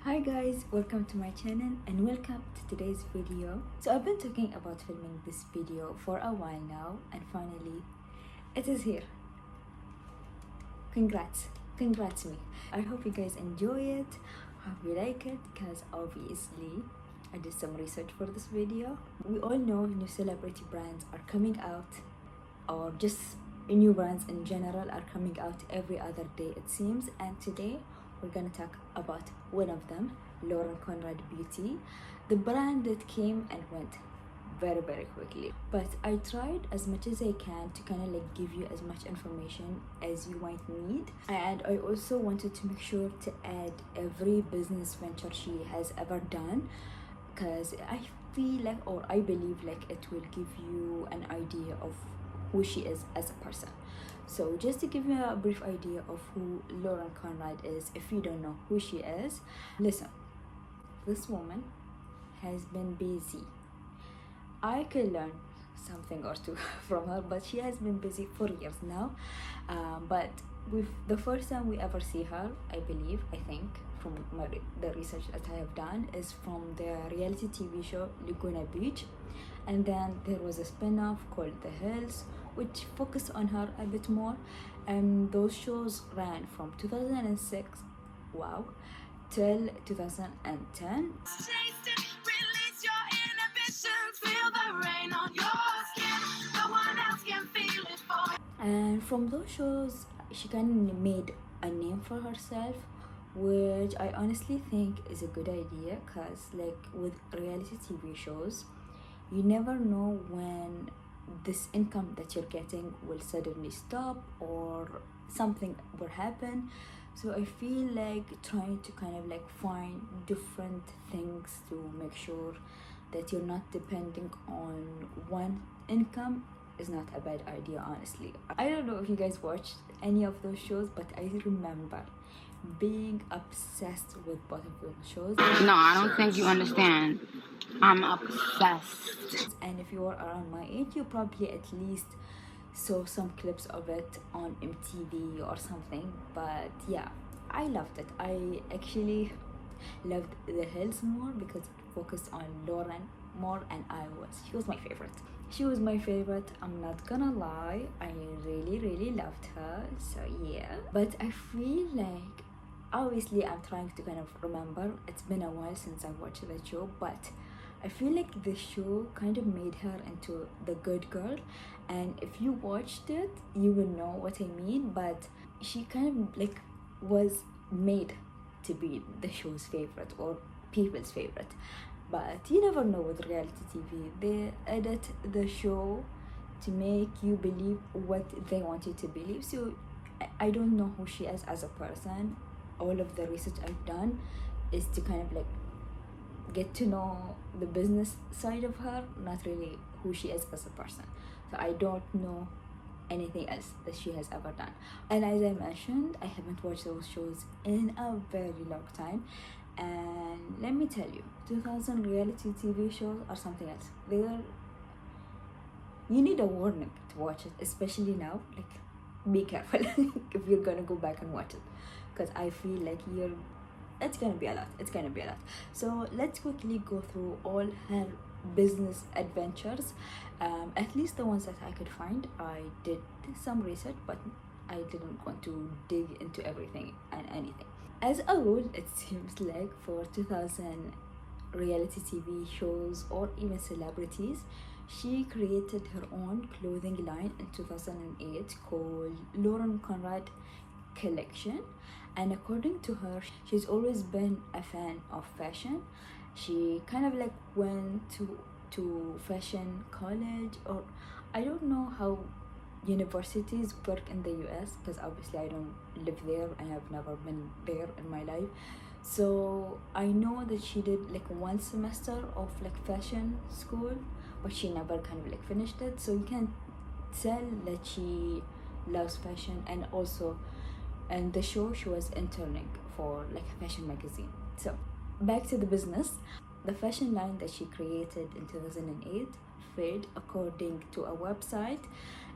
Hi guys, welcome to my channel and welcome to today's video. So I've been talking about filming this video for a while now and finally it is here. Congrats me. I hope you guys enjoy it, hope you like it, because obviously I did some research for this video. We all know new celebrity brands are coming out, or just new brands in general are coming out every other day it seems, and today we're gonna talk about one of them, Conrad Beauty, the brand that came and went very quickly. But I tried as much as I can to kind of like give you as much information as you might need, and I also wanted to make sure to add every business venture she has ever done, because I feel like, or I believe like, it will give you an idea of who she is as a person. So just to give you a brief idea of who Conrad is, if you don't know who she is, listen, this woman has been busy. I could learn something or two from her, but she has been busy for years now. But with the first time we ever see her, I think from the research that I have done, is from the reality TV show Laguna Beach, and then there was a spin-off called The Hills, which focused on her a bit more, and those shows ran from 2006, wow, till 2010. And from those shows, she kind of made a name for herself, which I honestly think is a good idea, because like with reality TV shows, you never know when this income that you're getting will suddenly stop or something will happen. So I feel like trying to kind of like find different things to make sure that you're not depending on one income is not a bad idea, honestly. I don't know if you guys watched any of those shows, but I remember being obsessed with both of those shows. No, I don't think you understand. I'm obsessed. And if you are around my age, you probably at least saw some clips of it on MTV or something. But yeah, I loved it. I actually loved The Hills more because it focused on Lauren more, and she was my favorite. I'm not gonna lie, I really loved her. So yeah, but I feel like, obviously I'm trying to kind of remember, it's been a while since I watched that show, but I feel like the show kind of made her into the good girl, and if you watched it you will know what I mean. But she kind of like was made to be the show's favorite or people's favorite. But you never know with reality TV, they edit the show to make you believe what they want you to believe. So I don't know who she is as a person. All of the research I've done is to kind of like get to know the business side of her, not really who she is as a person. So I don't know anything else that she has ever done. And as I mentioned, I haven't watched those shows in a very long time, and let me tell you, 2000 reality TV shows are something else. You need a warning to watch it, especially now. Like, be careful if you're gonna go back and watch it, because I feel like it's gonna be a lot. So let's quickly go through all her business adventures, at least the ones that I could find. I did some research, but I didn't want to dig into everything and anything. As a rule, it seems like for 2000 reality TV shows or even celebrities, she created her own clothing line in 2008 called Conrad Collection. And according to her, she's always been a fan of fashion. She kind of like went to fashion college, or I don't know how universities work in the US, because obviously I don't live there and I've never been there in my life. So I know that she did like one semester of like fashion school, but she never kind of like finished it. So you can tell that she loves fashion. And also in the show she was interning for like a fashion magazine. So back to the business. The fashion line that she created in 2008 failed, according to a website.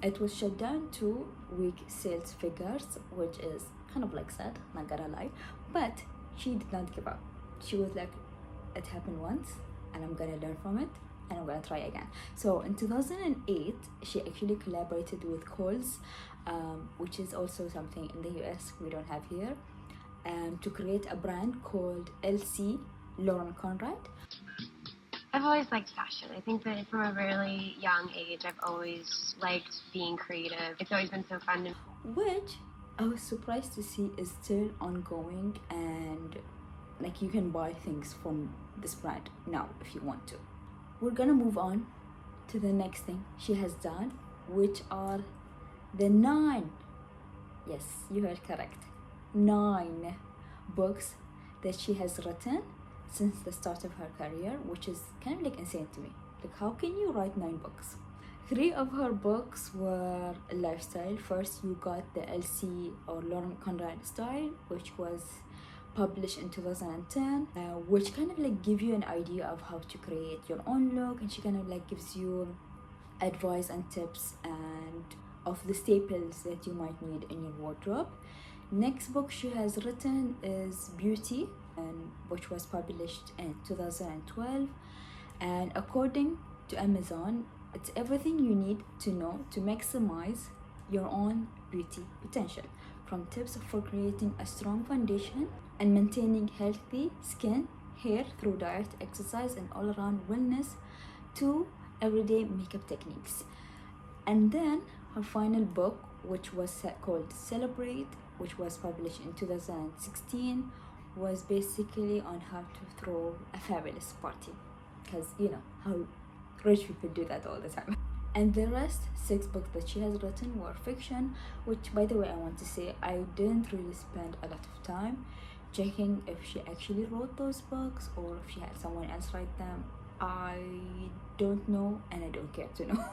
It was shut down to weak sales figures, which is kind of like sad, not gonna lie. But she did not give up. she was like, it happened once and I'm gonna learn from it and I'm gonna try again. So in 2008 she actually collaborated with Kohl's, which is also something in the US we don't have here, to create a brand called LC, Lauren Conrad. I've always liked fashion. I think that from a really young age, I've always liked being creative. It's always been so fun to Which I was surprised to see is still ongoing, and like you can buy things from this brand now if you want to. We're gonna move on to the next thing she has done, which are the 9, yes, you heard correct, 9 books that she has written since the start of her career, which is kind of like insane to me. Like, how can you write 9 books? 3 of her books were lifestyle. First you got the LC or Lauren Conrad style, which was published in 2010, which kind of like give you an idea of how to create your own look, and she kind of like gives you advice and tips and of the staples that you might need in your wardrobe. Next book she has written is Beauty, and which was published in 2012, and according to Amazon, it's everything you need to know to maximize your own beauty potential, from tips for creating a strong foundation and maintaining healthy skin, hair through diet, exercise, and all-around wellness, to everyday makeup techniques. And then her final book, which was called Celebrate, which was published in 2016, was basically on how to throw a fabulous party, because you know how rich people do that all the time. And the rest 6 books that she has written were fiction, which, by the way, I want to say I didn't really spend a lot of time checking if she actually wrote those books or if she had someone else write them. I don't know, and I don't care to know.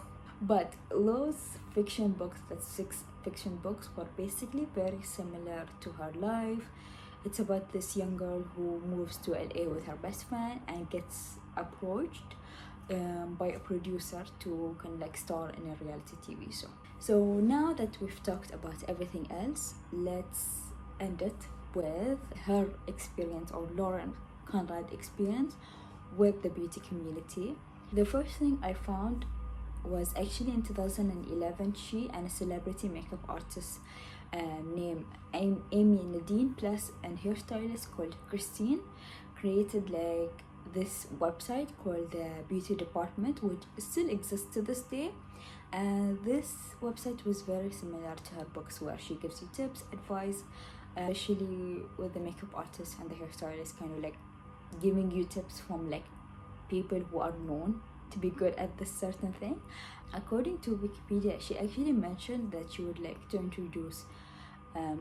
But those fiction books, that 6 fiction books, were basically very similar to her life. It's about this young girl who moves to LA with her best friend and gets approached by a producer to kind of like star in a reality TV show. So now that we've talked about everything else, let's end it with her experience, or Lauren Conrad experience, with the beauty community. The first thing I found was actually in 2011, she and a celebrity makeup artist named Amy Nadine, plus a hairstylist called Christine, created like this website called the Beauty Department, which still exists to this day. And this website was very similar to her books, where she gives you tips, advice, especially with the makeup artist and the hairstylist, kind of like giving you tips from like people who are known to be good at this certain thing. According to Wikipedia, she actually mentioned that she would like to introduce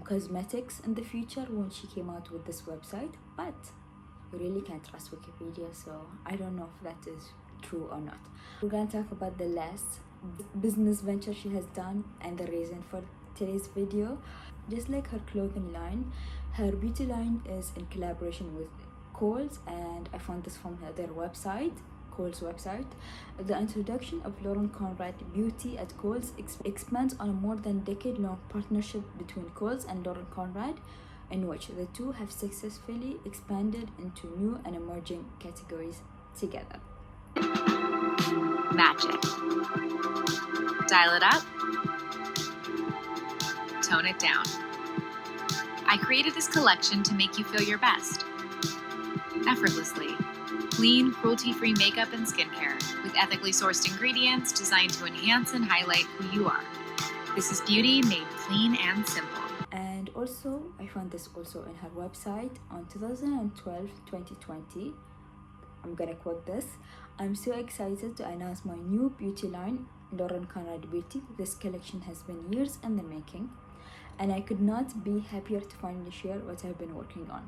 cosmetics in the future when she came out with this website, but you really can't trust Wikipedia, so I don't know if that is true or not. We're gonna talk about the last business venture she has done and the reason for today's video. Just like her clothing line, her beauty line is in collaboration with Kohl's, and I found this from their website, Kohl's website. The introduction of Lauren Conrad Beauty at Kohl's expands on a more than decade-long partnership between Kohl's and Lauren Conrad, in which the two have successfully expanded into new and emerging categories together. Magic. Dial it up. Tone it down. I created this collection to make you feel your best. Effortlessly. Clean, cruelty-free makeup and skincare with ethically sourced ingredients designed to enhance and highlight who you are. This is beauty made clean and simple. And also, I found this also in her website on 2012-2020. I'm gonna quote this: "I'm so excited to announce my new beauty line, Lauren Conrad Beauty. This collection has been years in the making, and I could not be happier to finally share what I've been working on.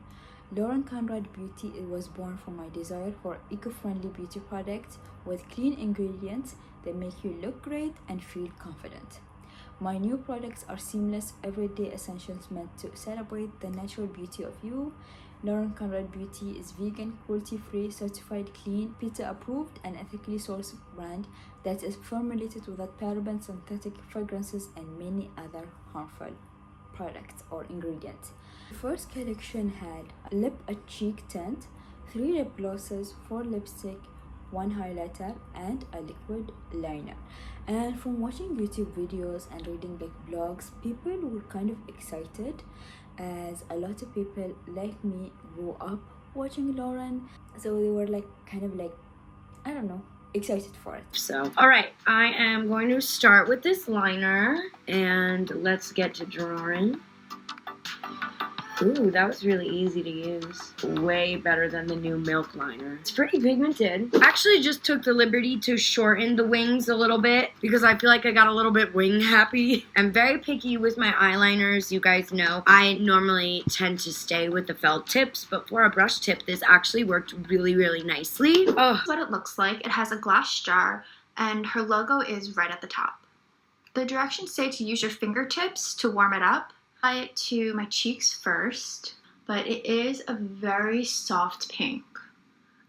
Lauren Conrad Beauty, it was born from my desire for eco-friendly beauty products with clean ingredients that make you look great and feel confident. My new products are seamless, everyday essentials meant to celebrate the natural beauty of you. Lauren Conrad Beauty is vegan, cruelty-free, certified clean, PETA approved, and ethically sourced brand that is formulated without parabens, synthetic fragrances, and many other harmful products or ingredients." The first collection had a lip, a cheek tint, 3 lip glosses, 4 lipstick, 1 highlighter, and a liquid liner. And from watching YouTube videos and reading like blogs, people were kind of excited, as a lot of people like me grew up watching Lauren, so they were like kind of like, I don't know, excited for it. So, all right, I am going to start with this liner, and let's get to drawing. Ooh, that was really easy to use. Way better than the new Milk liner. It's pretty pigmented. I actually just took the liberty to shorten the wings a little bit because I feel like I got a little bit wing happy. I'm very picky with my eyeliners. You guys know I normally tend to stay with the felt tips, but for a brush tip, this actually worked really, really nicely. Oh. What it looks like. It has a glass jar and her logo is right at the top. The directions say to use your fingertips to warm it up. Apply it to my cheeks first, but it is a very soft pink.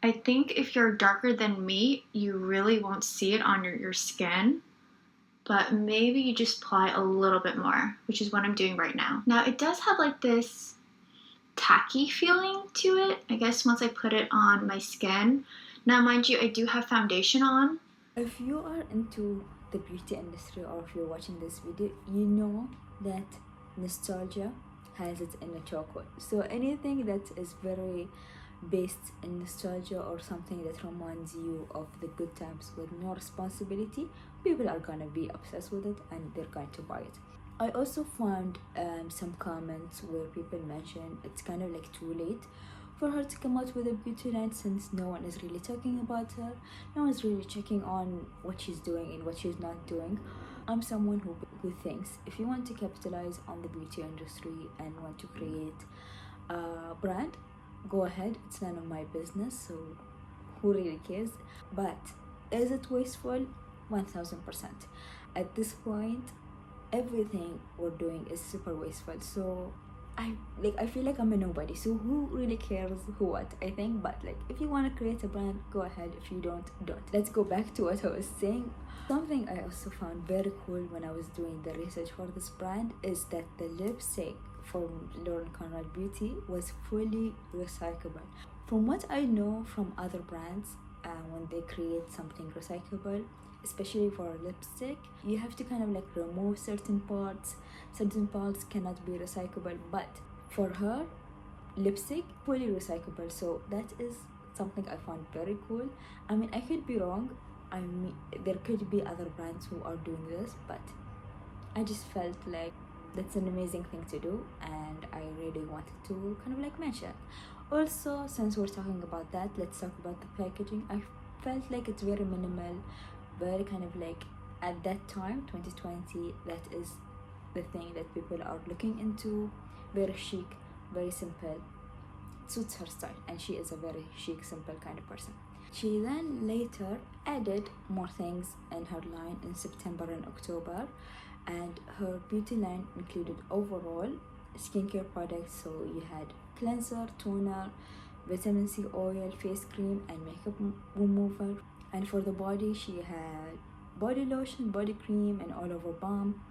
I think if you're darker than me, you really won't see it on your skin, but maybe you just apply a little bit more, which is what I'm doing right now. Now it does have like this tacky feeling to it, I guess, once I put it on my skin. Now mind you, I do have foundation on. If you are into the beauty industry, or if you're watching this video, you know that nostalgia has its inner chocolate. So anything that is very based in nostalgia or something that reminds you of the good times with no responsibility, people are gonna be obsessed with it and they're going to buy it. I also found some comments where people mention it's kind of like too late for her to come out with a beauty line, since no one is really talking about her, no one's really checking on what she's doing and what she's not doing. I'm someone who thinks if you want to capitalize on the beauty industry and want to create a brand, go ahead. It's none of my business, so who really cares? But is it wasteful? 1000%. At this point, everything we're doing is super wasteful. So I feel like I'm a nobody, so who really cares who what I think? But like, if you want to create a brand, go ahead. If you don't. Let's go back to what I was saying. Something I also found very cool when I was doing the research for this brand is that the lipstick from Lauren Conrad Beauty was fully recyclable. From what I know from other brands, when they create something recyclable, especially for a lipstick, you have to kind of like remove certain parts. Certain parts cannot be recyclable, but for her lipstick, fully recyclable. So that is something I found very cool. I mean, I could be wrong. I mean, there could be other brands who are doing this, but I just felt like that's an amazing thing to do, and I really wanted to kind of like mention. Also, since we're talking about that, let's talk about the packaging. I felt like it's very minimal, very kind of like, at that time, 2020, that is the thing that people are looking into. Very chic, very simple. It suits her style, and she is a very chic, simple kind of person. She then later added more things in her line in September and October, and her beauty line included overall skincare products. So you had cleanser, toner, vitamin C oil, face cream, and makeup remover. And for the body, she had body lotion, body cream, and all over balm.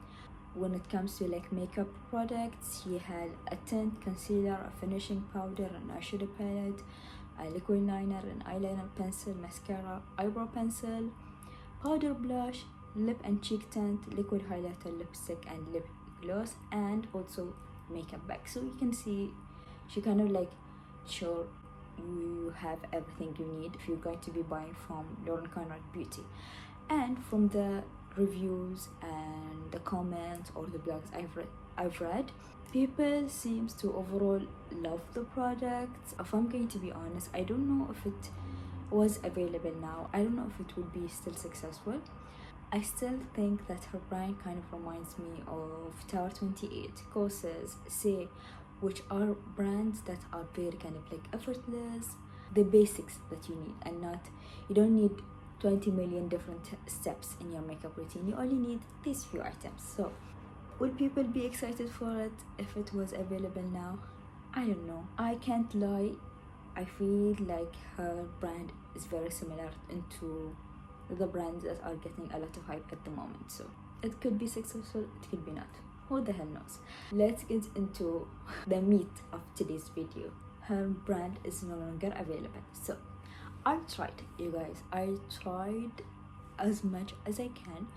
When it comes to like makeup products, she had a tint, concealer, a finishing powder, an eyeshadow palette, a liquid liner, an eyeliner pencil, mascara, eyebrow pencil, powder blush, lip and cheek tint, liquid highlighter, lipstick, and lip gloss, and also makeup bag. So you can see she kind of like sure you have everything you need if you're going to be buying from Lauren Conrad Beauty. And from the reviews and the comments or the blogs I've read, people seems to overall love the product. If I'm going to be honest, I don't know if it was available now. I don't know if it would be still successful. I still think that her brand kind of reminds me of Tower 28, Kosas, Say, which are brands that are very kind of like effortless, the basics that you need, and not, you don't need 20 million different steps in your makeup routine. You only need these few items. So would people be excited for it if it was available now? I don't know. I can't lie, I feel like her brand is very similar into the brands that are getting a lot of hype at the moment. So it could be successful, it could be not. Who the hell knows? Let's get into the meat of today's video, her brand is no longer available. So I tried, you guys, I tried as much as I can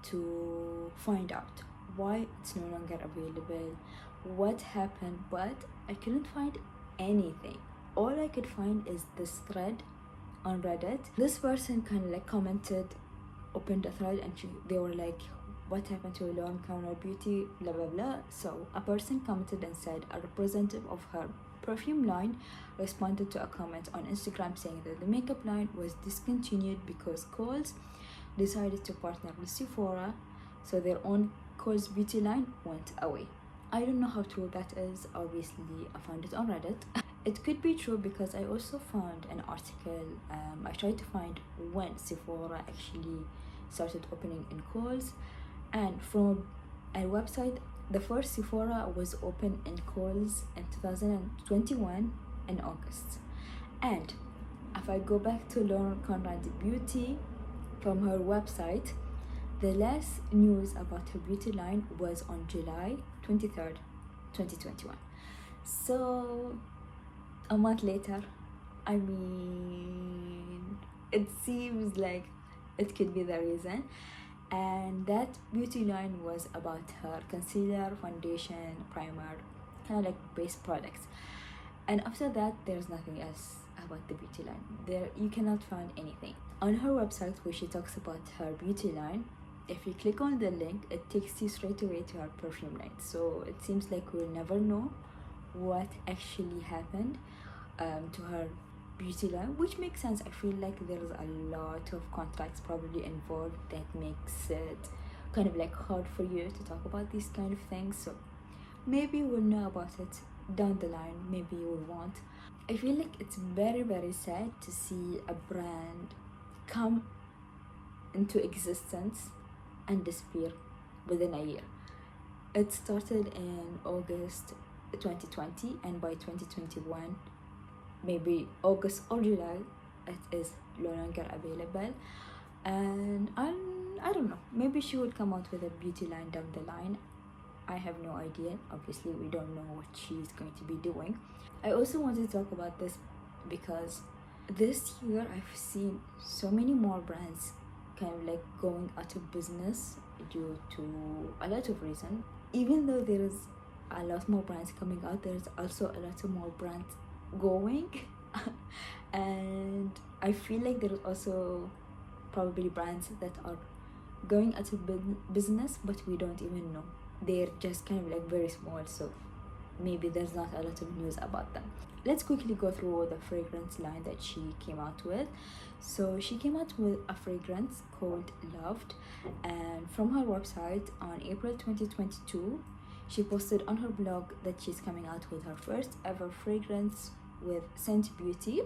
to find out why it's no longer available, what happened, but I couldn't find anything. All I could find is this thread on Reddit. This person kind of like commented, opened a thread, and they were like, what happened to Lauren Conrad Beauty, blah blah blah. So a person commented and said a representative of her perfume line responded to a comment on Instagram saying that the makeup line was discontinued because Kohl's decided to partner with Sephora, so their own Kohl's beauty line went away. I don't know how true that is. Obviously, I found it on Reddit. It could be true because I also found an article. I tried to find when Sephora actually started opening in Kohl's, and from a website, the first Sephora was open in Kohl's in 2021 in August. And if I go back to Lauren Conrad Beauty from her website, the last news about her beauty line was on July 23rd, 2021. So a month later, I mean, it seems like it could be the reason. And that beauty line was about her concealer, foundation, primer, kind of like base products. And after that, there's nothing else about the beauty line. There, you cannot find anything. On her website, where she talks about her beauty line, if you click on the link, it takes you straight away to her perfume line. So it seems like we'll never know what actually happened to her beauty line, which makes sense. I feel like there's a lot of contracts probably involved that makes it kind of like hard for you to talk about these kind of things. So maybe we'll know about it down the line, maybe we won't. I feel like it's very, very sad to see a brand come into existence and disappear within a year. It started in August 2020, and by 2021, maybe August or July, it is no longer available. And I don't know, maybe she would come out with a beauty line down the line. I have no idea. Obviously, we don't know what she's going to be doing. I also wanted to talk about this because this year I've seen so many more brands kind of like going out of business due to a lot of reasons. Even though there is a lot more brands coming out, there's also a lot of more brands going and I feel like there's also probably brands that are going out of business, but we don't even know. They're just kind of like very small, so maybe there's not a lot of news about them. Let's quickly go through the fragrance line that she came out with. So she came out with a fragrance called Loved, and from her website on April 2022, she posted on her blog that she's coming out with her first ever fragrance with Scent Beauty,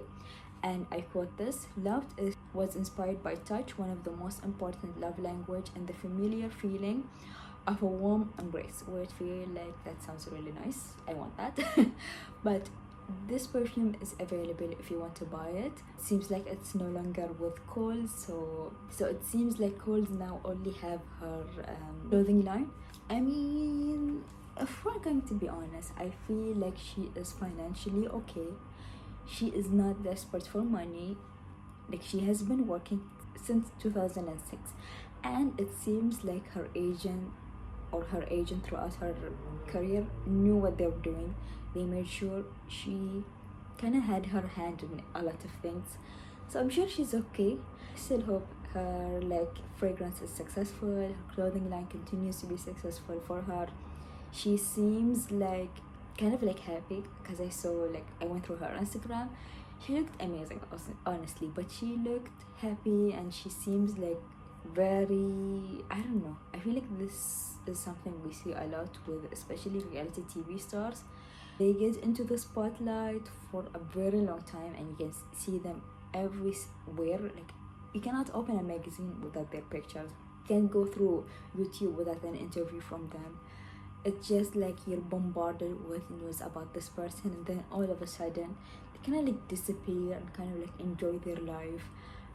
and I quote this: "Loved was inspired by touch, one of the most important love language, and the familiar feeling of a warm embrace." Where I feel like that sounds really nice. I want that. But this perfume is available if you want to buy it. It seems like it's no longer with Kohl's, so it seems like Kohl's now only have her clothing line. I mean, if we're going to be honest, I feel like she is financially okay. She is not desperate for money. Like, she has been working since 2006, and it seems like her agent throughout her career knew what they were doing. They made sure she kind of had her hand in a lot of things, so I'm sure she's okay. I still hope her fragrance is successful, her clothing line continues to be successful for her. She seems kind of happy, because I went through her Instagram. She looked amazing, honestly, but she looked happy, and she seems very, I don't know, I feel like this is something we see a lot with especially reality TV stars. They get into the spotlight for a very long time, and you can see them everywhere. You cannot open a magazine without their pictures. You can't go through YouTube without an interview from them. It's just you're bombarded with news about this person, and then all of a sudden they kind of disappear and kind of enjoy their life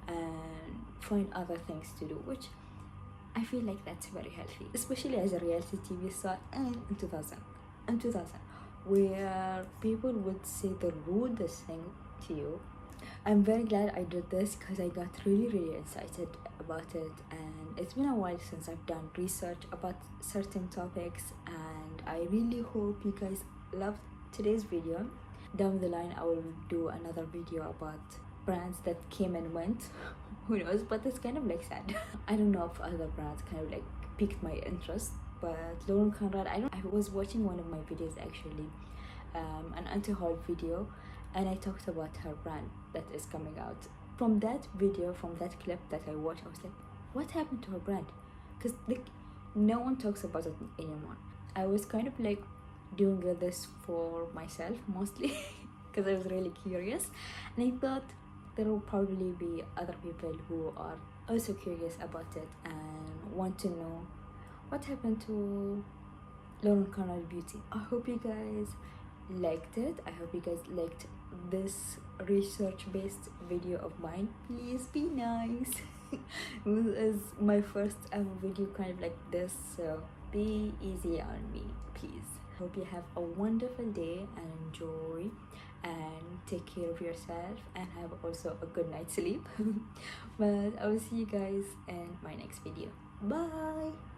and find other things to do, which I feel like that's very healthy, especially as a reality TV star. And in 2000, where people would say the rudest thing to you. I'm very glad I did this because I got really excited about it, and it's been a while since I've done research about certain topics, and I really hope you guys loved today's video. Down the line I will do another video about brands that came and went. Who knows, but it's kind of like sad. I don't know if other brands kind of like piqued my interest, but Lauren Conrad, I was watching one of my videos actually, an anti-haul video, and I talked about her brand that is coming out. From that video, from that clip that I watched, I was like, what happened to her brand? Because like no one talks about it anymore. I was kind of like doing this for myself mostly because I was really curious, and I thought there will probably be other people who are also curious about it and want to know what happened to Lauren Conrad Beauty. I hope you guys liked it. I hope you guys liked this research-based video of mine. Please be nice. This is my first ever video kind of like this, so be easy on me, please. Hope you have a wonderful day and enjoy and take care of yourself and have also a good night's sleep. But I will see you guys in my next video. Bye.